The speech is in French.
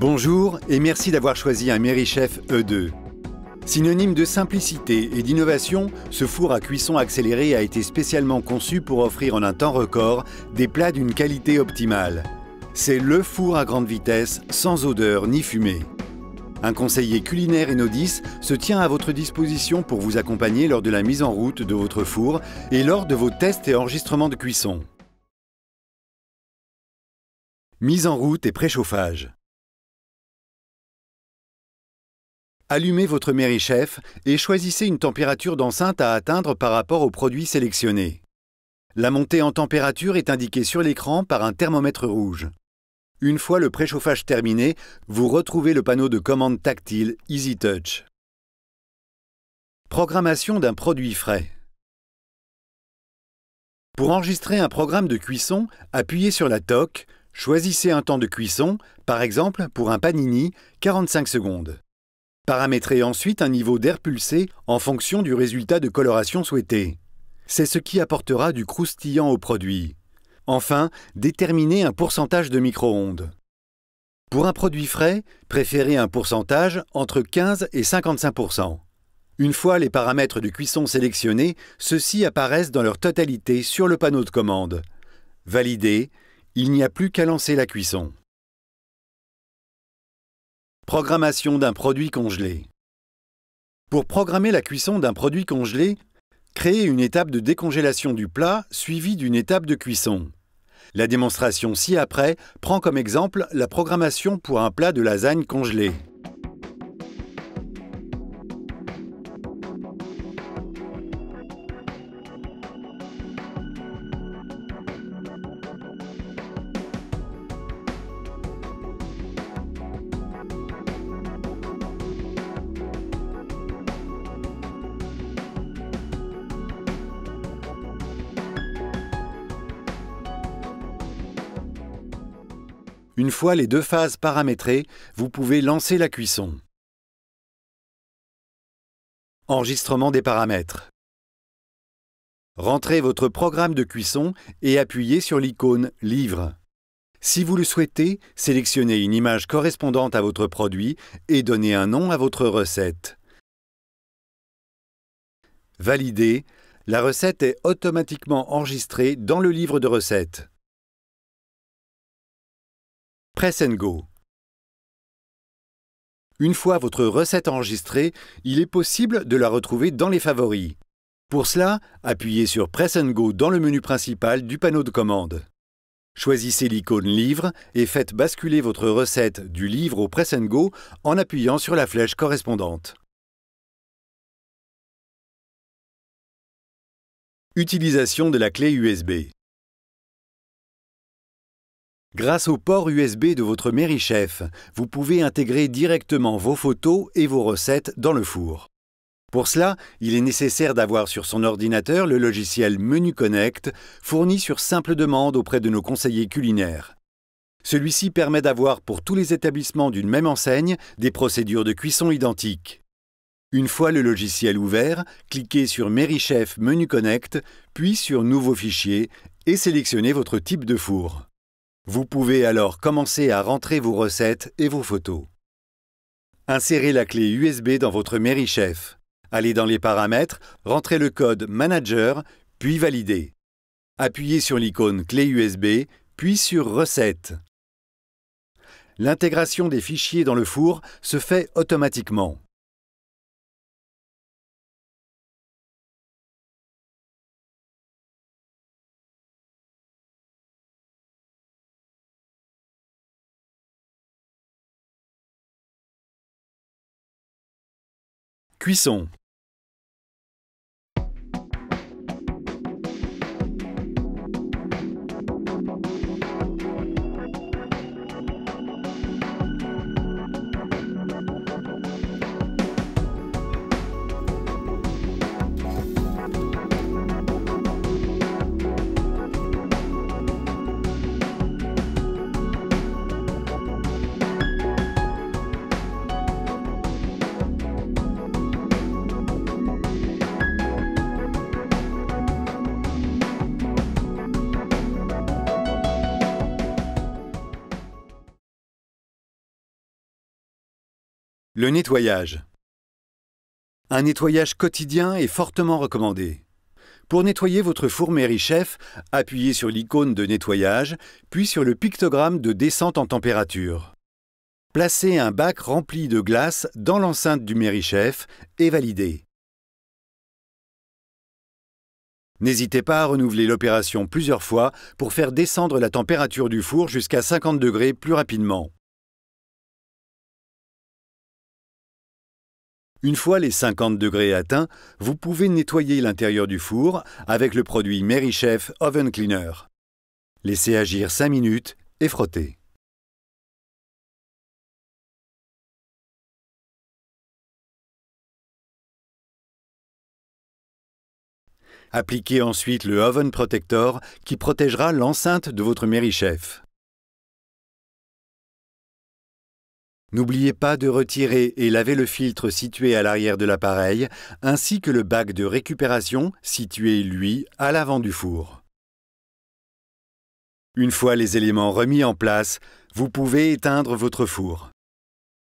Bonjour et merci d'avoir choisi un Merrychef E2. Synonyme de simplicité et d'innovation, ce four à cuisson accélérée a été spécialement conçu pour offrir en un temps record des plats d'une qualité optimale. C'est le four à grande vitesse, sans odeur ni fumée. Un conseiller culinaire Enodis se tient à votre disposition pour vous accompagner lors de la mise en route de votre four et lors de vos tests et enregistrements de cuisson. Mise en route et préchauffage. Allumez votre Merrychef et choisissez une température d'enceinte à atteindre par rapport au produit sélectionné. La montée en température est indiquée sur l'écran par un thermomètre rouge. Une fois le préchauffage terminé, vous retrouvez le panneau de commande tactile EasyTouch. Programmation d'un produit frais. Pour enregistrer un programme de cuisson, appuyez sur la toque, choisissez un temps de cuisson, par exemple pour un panini, 45 secondes. Paramétrez ensuite un niveau d'air pulsé en fonction du résultat de coloration souhaité. C'est ce qui apportera du croustillant au produit. Enfin, déterminez un pourcentage de micro-ondes. Pour un produit frais, préférez un pourcentage entre 15 et 55%. Une fois les paramètres de cuisson sélectionnés, ceux-ci apparaissent dans leur totalité sur le panneau de commande. Validé, il n'y a plus qu'à lancer la cuisson. Programmation d'un produit congelé. Pour programmer la cuisson d'un produit congelé, créez une étape de décongélation du plat suivie d'une étape de cuisson. La démonstration ci-après prend comme exemple la programmation pour un plat de lasagne congelé. Une fois les deux phases paramétrées, vous pouvez lancer la cuisson. Enregistrement des paramètres. Rentrez votre programme de cuisson et appuyez sur l'icône « Livre ». Si vous le souhaitez, sélectionnez une image correspondante à votre produit et donnez un nom à votre recette. Validé, la recette est automatiquement enregistrée dans le livre de recettes. Press & Go. Une fois votre recette enregistrée, il est possible de la retrouver dans les favoris. Pour cela, appuyez sur Press & Go dans le menu principal du panneau de commande. Choisissez l'icône Livre et faites basculer votre recette du livre au Press & Go en appuyant sur la flèche correspondante. Utilisation de la clé USB. Grâce au port USB de votre Merrychef, vous pouvez intégrer directement vos photos et vos recettes dans le four. Pour cela, il est nécessaire d'avoir sur son ordinateur le logiciel Menu Connect, fourni sur simple demande auprès de nos conseillers culinaires. Celui-ci permet d'avoir pour tous les établissements d'une même enseigne des procédures de cuisson identiques. Une fois le logiciel ouvert, cliquez sur Merrychef Menu Connect, puis sur Nouveau fichier et sélectionnez votre type de four. Vous pouvez alors commencer à rentrer vos recettes et vos photos. Insérez la clé USB dans votre Merrychef. Allez dans les paramètres, rentrez le code Manager, puis validez. Appuyez sur l'icône clé USB, puis sur Recettes. L'intégration des fichiers dans le four se fait automatiquement. Cuisson. Le nettoyage. Un nettoyage quotidien est fortement recommandé. Pour nettoyer votre four Merrychef, appuyez sur l'icône de nettoyage, puis sur le pictogramme de descente en température. Placez un bac rempli de glace dans l'enceinte du Merrychef et validez. N'hésitez pas à renouveler l'opération plusieurs fois pour faire descendre la température du four jusqu'à 50 degrés plus rapidement. Une fois les 50 degrés atteints, vous pouvez nettoyer l'intérieur du four avec le produit Merrychef Oven Cleaner. Laissez agir 5 minutes et frottez. Appliquez ensuite le Oven Protector qui protégera l'enceinte de votre Merrychef. N'oubliez pas de retirer et laver le filtre situé à l'arrière de l'appareil, ainsi que le bac de récupération situé, lui, à l'avant du four. Une fois les éléments remis en place, vous pouvez éteindre votre four.